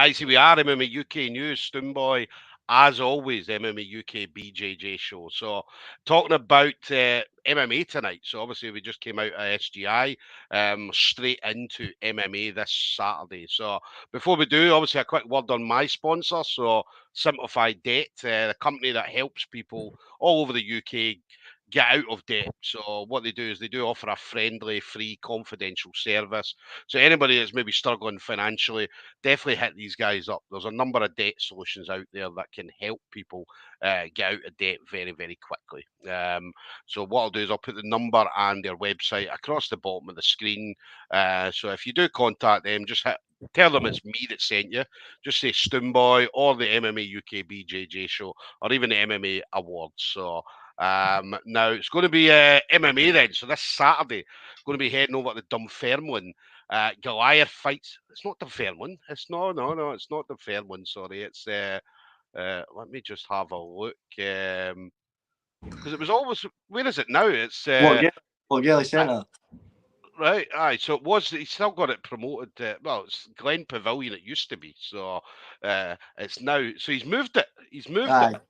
I see we are MMA UK News, Stoomboy. As always, MMA UK BJJ show. So, talking about MMA tonight. So, obviously, we just came out of SGI, straight into MMA this Saturday. So, before we do, obviously, a quick word on my sponsor. So, Simplified Debt, the company that helps people all over the UK get out of debt. So what they do is they do offer a friendly, free, confidential service. So anybody that's maybe struggling financially, definitely hit these guys up. There's a number of debt solutions out there that can help people get out of debt very, very quickly. So what I'll do is I'll put the number and their website across the bottom of the screen. So if you do contact them, just tell them it's me that sent you. Just say Stoomboy or the MMA UK BJJ show or even the MMA Awards. So now it's going to be MMA then. So this Saturday, going to be heading over to Dunfermline. Goliath fights. It's not Dunfermline. It's no. It's not Dunfermline. Sorry. It's let me just have a look. Because it was always. Where is it now? It's Goliath Centre. Right, aye. So it was. He's still got it promoted. Well, it's Glen Pavilion. It used to be. So it's now. So he's moved it. He's moved it.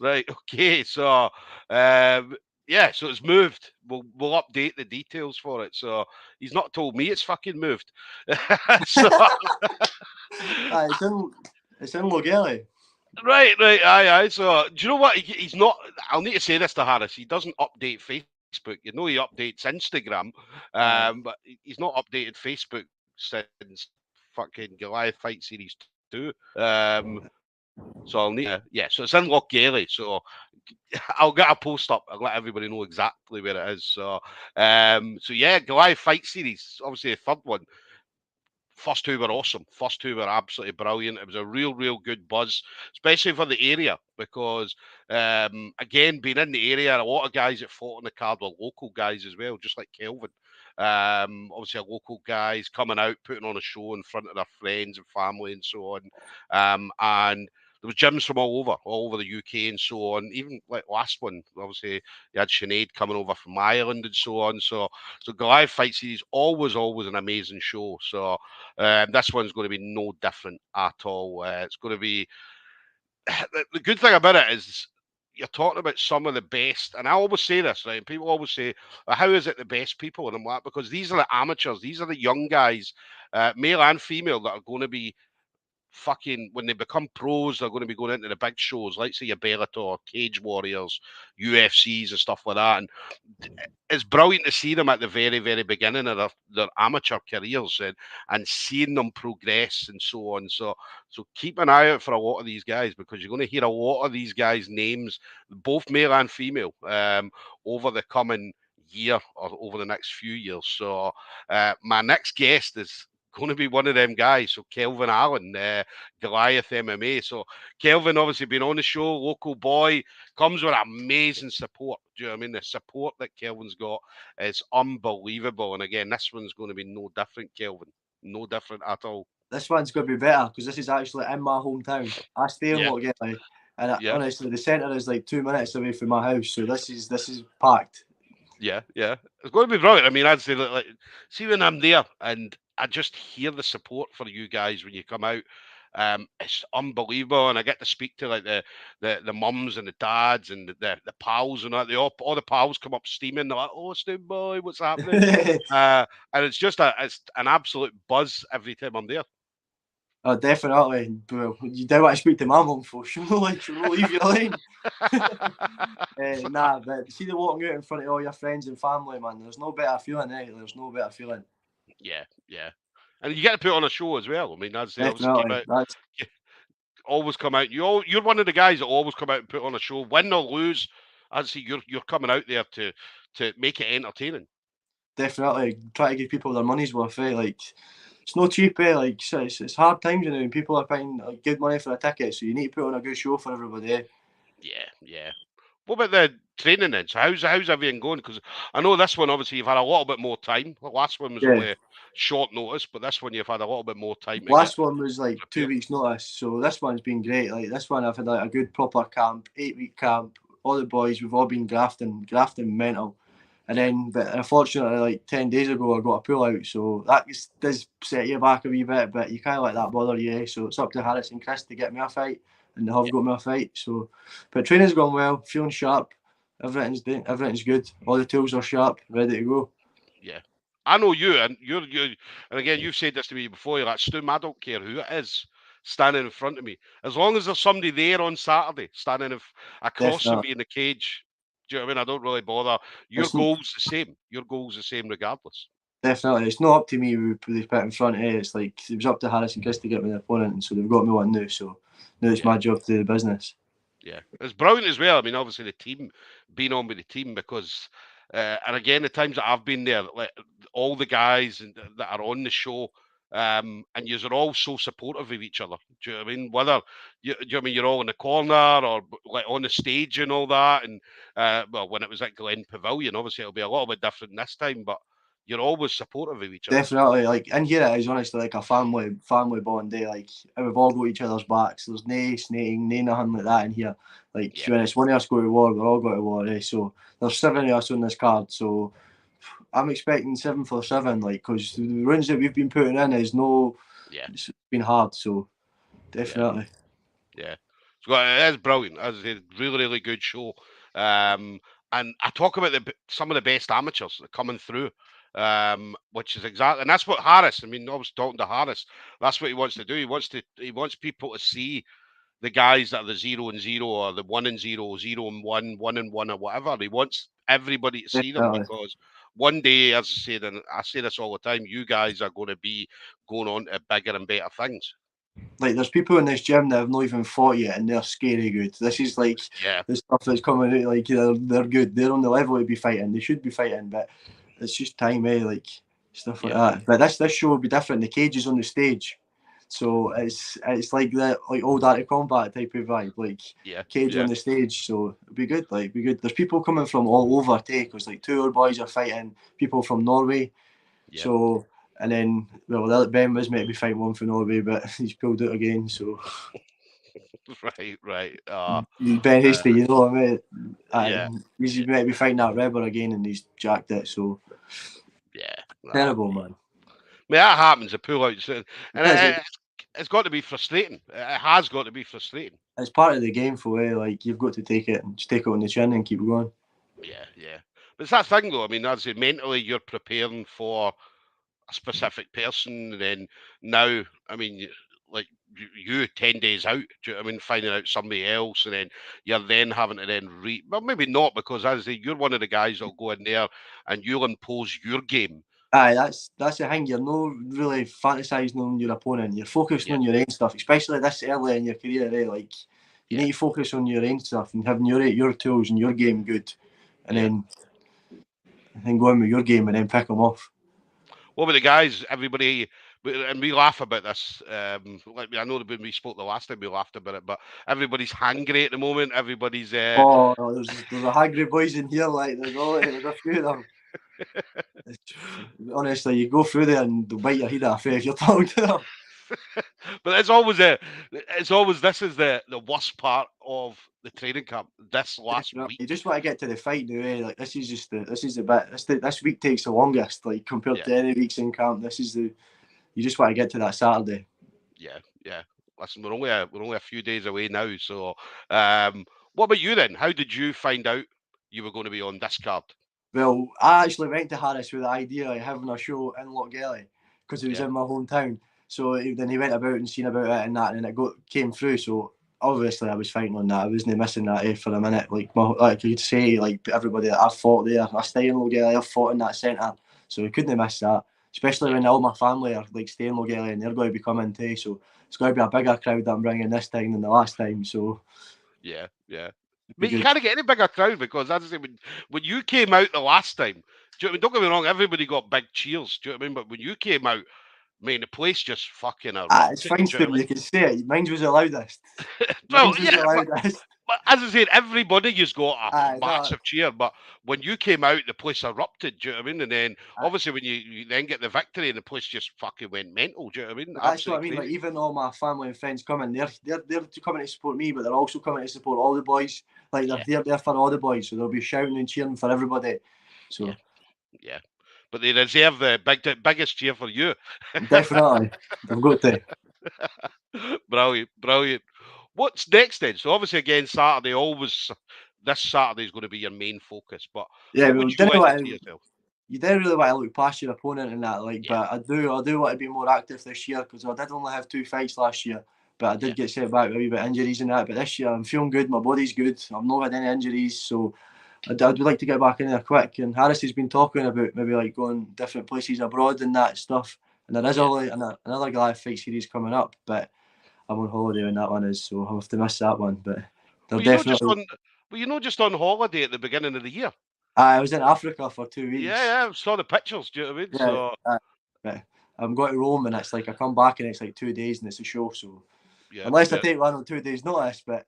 Right. Okay. So yeah. So it's moved. We'll update the details for it. So he's not told me it's fucking moved. So it's in Logelly. Right. Aye. So do you know what? He's not. I'll need to say this to Harris. He doesn't update Facebook. You know, he updates Instagram, but he's not updated Facebook since fucking Goliath Fight Series 2. So I'll need to, so it's in Lochgelly. So I'll get a post up and let everybody know exactly where it is. So Goliath Fight Series, obviously the third one. First two were awesome. First two were absolutely brilliant. It was a real good buzz, especially for the area, because again, being in the area, a lot of guys that fought on the card were local guys as well, just like Kelvin. Obviously, local guys coming out, putting on a show in front of their friends and family and so on. And there was gyms from all over the UK and so on. Even like last one, obviously, you had Sinead coming over from Ireland and so on. So Goliath Fight Series always an amazing show. So this one's going to be no different at all. It's going to be the good thing about it is you're talking about some of the best, and I always say this, right? People always say, well, "How is it the best people?" And I'm like, because these are the amateurs, these are the young guys, male and female, that are going to be fucking, when they become pros, they're going to be going into the big shows, like say your Bellator, Cage Warriors, UFCs and stuff like that. And it's brilliant to see them at the very beginning of their amateur careers and seeing them progress and so on. So keep an eye out for a lot of these guys, because you're going to hear a lot of these guys' names, both male and female, over the coming year or over the next few years. So my next guest is going to be one of them guys. So Kelvin Allan, Goliath MMA. So Kelvin obviously been on the show, local boy, comes with amazing support. Do you know what I mean? The support that Kelvin's got is unbelievable. And again, this one's going to be no different, Kelvin. No different at all. This one's going to be better because this is actually in my hometown. I stay in Lochgelly, and honestly, the centre is like 2 minutes away from my house. So this is packed. Yeah. It's going to be brilliant. I mean, I'd say, like, see when I'm there and I just hear the support for you guys when you come out. It's unbelievable, and I get to speak to like the mums and the dads and the pals and that. All the pals come up steaming. They're like, "Oh, Stoomboy, what's happening?" And it's an absolute buzz every time I'm there. Oh, definitely. Well, you do want to speak to my mum for she'll not leave you alone. Nah, but see the walking out in front of all your friends and family, man. There's no better feeling, There's no better feeling. Yeah. And you get to put on a show as well. I mean, that's always come out. You're one of the guys that always come out and put on a show, win or lose. I'd say you're coming out there to make it entertaining. Definitely try to give people their money's worth. Like, it's no cheap. Like, it's hard times, and people are paying like good money for a ticket, so you need to put on a good show for everybody. Yeah. What about the training then? So how's everything going? Because I know this one, obviously, you've had a little bit more time. The last one was only short notice, but this one you've had a little bit more time. Last one was like 2 weeks notice, so this one's been great. Like, this one I've had like a good proper camp, 8-week camp. All the boys, we've all been grafting mental. And then, but unfortunately, like 10 days ago, I got a pull out, so that does set you back a wee bit, but you can't let that bother you. So it's up to Harris and Chris to get me a fight, and they have got me a fight. So, but training's gone well, feeling sharp, everything's good, all the tools are sharp, ready to go. Yeah. I know you, and you, and again, you've said this to me before. You're like, Stoom, I don't care who it is standing in front of me, as long as there's somebody there on Saturday standing across from Definitely. me in the cage. Do you know what I mean? I don't really bother. Your It's goal's the same. Your goal's the same regardless. definitely, it's not up to me who they put in front of it. It's like it was up to Harris and Chris to get me the opponent, and so they've got me one now. So now it's Yeah. my job to do the business. Yeah, it's brilliant as well. I mean, obviously the team being on with the team because, and again, the times that I've been there, like all the guys that are on the show, and yous are all so supportive of each other. Do you know what I mean? Whether do you know what I mean you're all in the corner or like on the stage and all that, and well, when it was at Glen Pavilion, obviously it'll be a little bit different this time, but you're always supportive of each other. Definitely, like in here it is honestly like a family bond day. Like we've all got each other's backs. There's no snaking, no nothing like that in here. Like Yeah, when it's one of us go to war, we're all going to war. So there's 7 of us on this card. So I'm expecting 7 for 7. Like because the runs that we've been putting in is no, yeah, it's been hard. So yeah. definitely. Yeah, so it is brilliant. As I said, really good show. And I talk about some of the best amateurs that are coming through, which is exactly, and that's what Harris. I mean, I was talking to Harris. That's what he wants to do. He wants people to see the guys that are the 0-0 or the 1-0, 0-1, 1-1 or whatever. He wants everybody to see them Definitely. because one day, as I said, and I say this all the time, you guys are going to be going on to bigger and better things. Like there's people in this gym that have not even fought yet and they're scary good. This is like Yeah, the stuff that's coming out, like they're good. They're on the level to be fighting. They should be fighting, but it's just time, like stuff like yeah, that. But this show will be different. The cage is on the stage. So it's like that like old Art of Combat type of vibe, like yeah, cage yeah, on the stage. So it'll be good, like be good. There's people coming from all over too, because like two of our boys are fighting people from Norway. yeah. So and then well Ben was meant to be fighting one for Norway, but he's pulled out again. So Right. Ben Hasty, you know what I mean? Yeah, He's yeah, meant to be fighting that Rebel again, and he's jacked it. So yeah. terrible, man. I mean, that happens. A pull out, and It is. it's got to be frustrating. It has got to be frustrating. It's part of the game for you. Like you've got to take it and just take it on the chin and keep going. Yeah, yeah. But it's that thing, though. I mean, as I say, mentally, you're preparing for a specific person, and then now, I mean, like you 10 days out. Do you know what I mean? Finding out somebody else, and then you're then having to then well, maybe not because as I say, you're one of the guys that'll go in there and you'll impose your game. Aye, that's the thing. You're not really fantasising on your opponent. You're focusing Yeah, on your own stuff, especially this early in your career. Like you yeah, need to focus on your own stuff and having your tools and your game good, and yeah. then go in with your game and then pick them off. What about the guys? Everybody, and we laugh about this. Like I know that when we spoke the last time, we laughed about it, but everybody's hangry at the moment. Everybody's Oh, there's a hungry boys in here. Like there's a few of them. Honestly, you go through there and they'll bite your head off if you're talking to them. but it's always this is the worst part of the training camp. This last week. You just want to get to the fight now. Like this is the bit. This week takes the longest. Like compared Yeah, to any weeks in camp, this is the. You just want to get to that Saturday. yeah. Listen, we're only a few days away now. So, what about you then? How did you find out you were going to be on this card? Well, I actually went to Harris with the idea of having a show in Lochgelly because it was Yeah, in my hometown. So then he went about and seen about it and that, and it came through. So obviously I was fighting on that. I wasn't missing that for a minute. Like you could say, like everybody that I've fought there, I stay in Lochgelly, I've fought in that centre, so we couldn't have missed that. Especially yeah, when all my family are like staying in Lochgelly and they're going to be coming too. So it's going to be a bigger crowd that I'm bringing this time than the last time. So yeah, yeah. it'll I be mean, you good. can't get any bigger crowd because, as I say, when you came out the last time, do you know what I mean? Don't get me wrong, everybody got big cheers. Do you know what I mean? But when you came out, man, the place just fucking It's erupted. fine, Do you know Stu. what You can say it. Mine was the loudest. I mean? Well, Mine was the yeah, loudest. but as I said, everybody just got a No, massive cheer. But when you came out, the place erupted. Do you know what I mean? And then obviously when you then get the victory, and the place just fucking went mental. Do you know what I mean? but that's what I Absolutely mean. Like crazy. even all my family and friends coming, they're coming to support me, but they're also coming to support all the boys. Like Yeah, they're there for all the boys, so they'll be shouting and cheering for everybody. So yeah. But they reserve the biggest cheer for you. definitely, I've got to. Brilliant. What's next then? So obviously again Saturday, always this Saturday is going to be your main focus. But Yeah, what but would we you didn't like to want see to, yourself? you don't really want to look past your opponent and that, like. Yeah. But I do want to be more active this year because I did only have 2 fights last year. But I did get set back with a wee bit of injuries and that. But this year I'm feeling good. My body's good. I've not had any injuries, so I would like to get back in there quick. And Harris has been talking about maybe like going different places abroad and that stuff. And there is another Goliath Fight Series coming up, but I'm on holiday when that one is, so I'll have to miss that one. But they're Well, you're not just definitely. on. Well, you're not just on holiday at the beginning of the year. I was in Africa for 2 weeks. Yeah, I saw the pictures. Do you know what I mean? Yeah, So but I'm going to Rome and it's like I come back and it's like 2 days and it's a show. So yeah, unless I take one on 2 days' notice, but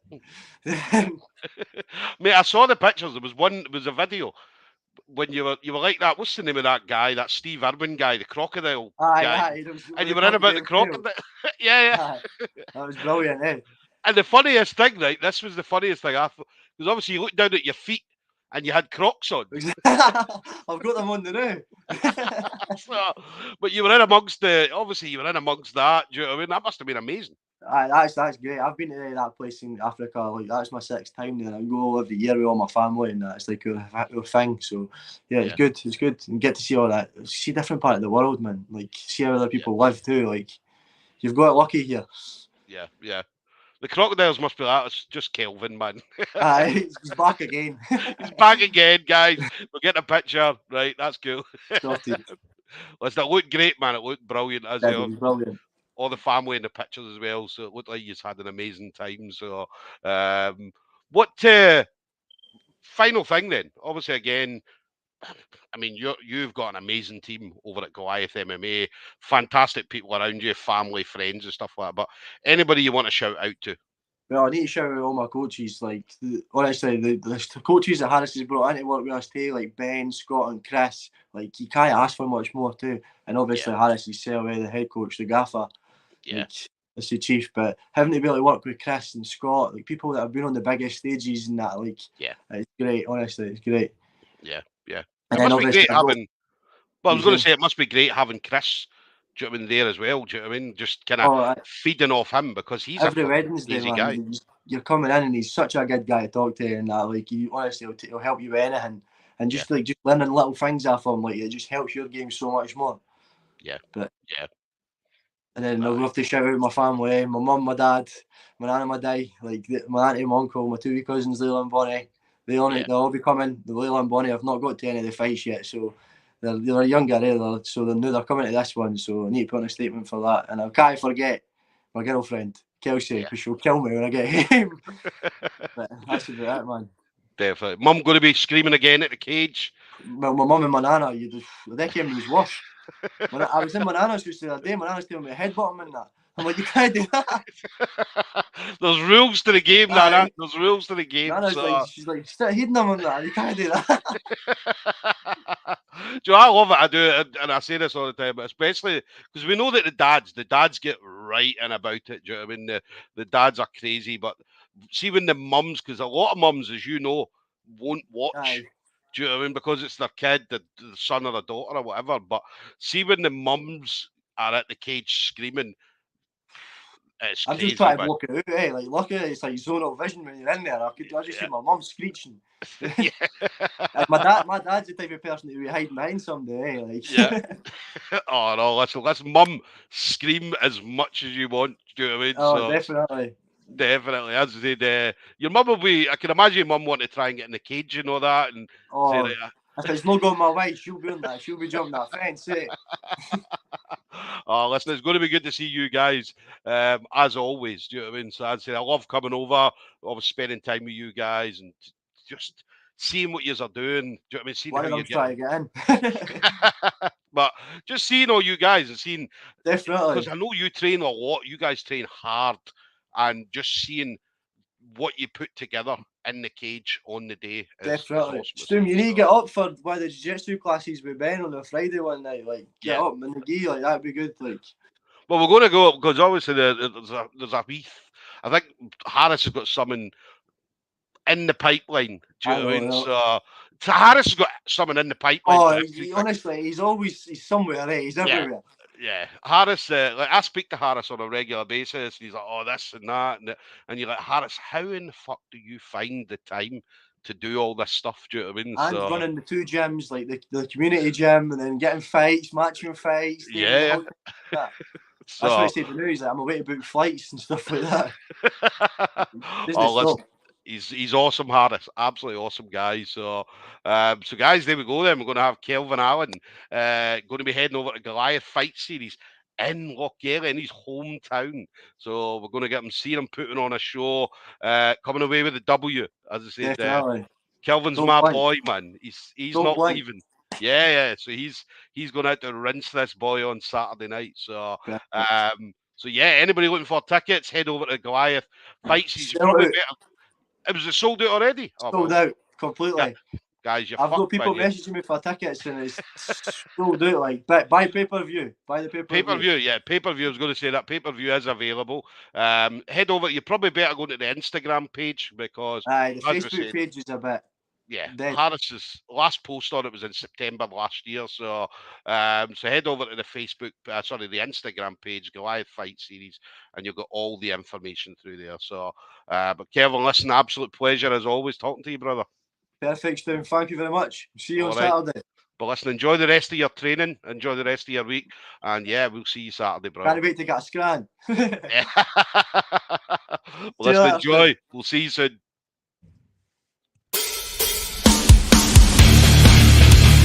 mate, I saw the pictures. There was one. There was a video when you were like that. What's the name of that guy? That Steve Irwin guy, the crocodile guy. it was And with you the were in about the crocodile tail. crocodile. Yeah. That was brilliant, eh? And the funniest thing, right? This was the funniest thing I thought, because obviously you looked down at your feet and you had Crocs on. I've got them on the now. So, but you were in amongst obviously you were in amongst that. Do you know what I mean? That must have been amazing. That's great. I've been to that place in Africa. Like that's my 6th time there. I go every year with all my family, and it's like a thing. So yeah, it's good. It's good, and get to see all that. See different part of the world, man. Like see how other people live too. Like you've got it lucky here. Yeah. The crocodiles must be that. It's just Kelvin, man. He's back again. He's back again, guys. We're getting a picture. Right, that's cool. Sorted. Listen, it looked great, man. It looked brilliant as Yeah, he's brilliant. all the family in the pictures as well. So it looked like you had an amazing time. So, what final thing then? Obviously, again, I mean, you've got an amazing team over at Goliath MMA. Fantastic people around you, family, friends, and stuff like that. But anybody you want to shout out to? Well, I need to shout out all my coaches. Like honestly, the coaches that Harris has brought in to work with us too, like Ben, Scott, and Chris. Like you can't ask for much more too. And obviously Harris is the head coach, the gaffer. Yeah. Like, it's the chief, but having to be able to work with Chris and Scott, like people that have been on the biggest stages and that, like, it's great. Honestly, it's great. Yeah. And it then must be great obviously having. Well, I was going to say it must be great having Chris. Do you know what I mean there as well? Do you know what I mean? Just kind of feeding off him because he's every a Wednesday, easy man. guy. You're coming in and he's such a good guy to talk to, and that, like, he honestly he'll help you with anything, and just like just learning little things off him, like it just helps your game so much more. And then I'll have to shout out my family, my mum, my dad, my nan and my dad, like my auntie, my uncle, my 2 wee cousins, Leila and Bonnie. They'll all be coming. The Leila and Bonnie have not got to any of the fights yet, so they're younger, so they know they're coming to this one. So I need to put in a statement for that. And I can't forget my girlfriend, Kelsey, because she'll kill me when I get home. But that's about it, man. Definitely. Mum going to be screaming again at the cage. Well, my mum and my nana, they came was worse. When I was in my nana's house the other day, my nana's telling me a headbutt in that. I'm like, you can't do that. There's rules to the game, Nana. There's rules to the game. Nana's like, she's like, start hitting them on that. You can't do that. Do you know, I love it. I do it, and I say this all the time, but especially because we know that the dads get right in about it. Do you know what I mean? The dads are crazy, but see when the mums, because a lot of mums, as you know, won't watch. Do you know what I mean? Because it's their kid, the son or the daughter or whatever. But see when the mums are at the cage screaming, it's I'm crazy, just trying to man. block it out, eh? Like, luckily it's like zonal vision when you're in there. I just see my mum screeching. And my dad's the type of person who would hide behind somebody, eh? Like, Oh no, let's mum scream as much as you want. Do you know what I mean? Oh, So, definitely. Definitely, as I said, your mum will be. I can imagine your mum want to try and get in the cage and all that, and say that. If it's not going my way, she'll be on that. She'll be jumping that fence, eh? Oh, listen, it's going to be good to see you guys, as always. Do you know what I mean? So I'd say I love coming over, love spending time with you guys, and just seeing what you are doing. Do you know what I mean? Seeing One how of you them's trying to get in. But just seeing all you guys and seeing, definitely, because I know you train a lot. You guys train hard, and just seeing what you put together in the cage on the day is awesome. Stoom, you need to get up for one of the jiu-jitsu classes with Ben on a Friday one night. Like, get up in the gi, like that'd be good. Like, well, we're going to go because obviously there's a wee. I think Harris has got something in the pipeline. Do you know what I mean? know. So Harris has got someone in the pipeline. Oh, honestly, he's somewhere, eh? He's Yeah. everywhere. Yeah, Harris. Like I speak to Harris on a regular basis. And he's like, "Oh, this and that," and you're like, "Harris, how in the fuck do you find the time to do all this stuff?" Do you know what I mean? And running the 2 gyms, like the community gym, and then getting fights, matching fights, staying in the hotel. That. That's what he said to me. He's like, I'm away to book flights and stuff like that. Oh, listen, he's awesome, Harris. Absolutely awesome guy. So guys, there we go. Then we're going to have Kelvin Allan going to be heading over to Goliath Fight Series in Lochgarry, in his hometown. So we're going to get him, see him putting on a show, coming away with a W. As I said, Definitely. Kelvin's Don't my blink. boy, man. He's Don't not blink. leaving. Yeah. So he's going out to rinse this boy on Saturday night. So so yeah, anybody looking for tickets, head over to Goliath Fight Series. Probably better. Was it sold out already? Sold out completely. Guys, I've got people messaging me for tickets and it's sold out. Like buy pay-per-view. Buy the pay-per-view. Yeah, pay-per-view. I was going to say that pay-per-view is available. Head over. You're probably better going to the Instagram page because the Facebook page is a bit. Yeah, Harris's last post on it was in September last year. So so head over to the Facebook, the Instagram page, Goliath Fight Series, and you'll get all the information through there. So, but Kelvin, listen, absolute pleasure as always talking to you, brother. Perfect, Stu. Thank you very much. See you on Saturday. But listen, enjoy the rest of your training, enjoy the rest of your week, and yeah, we'll see you Saturday, brother. Can't wait to get a scran. Well, listen, enjoy. We'll see you soon.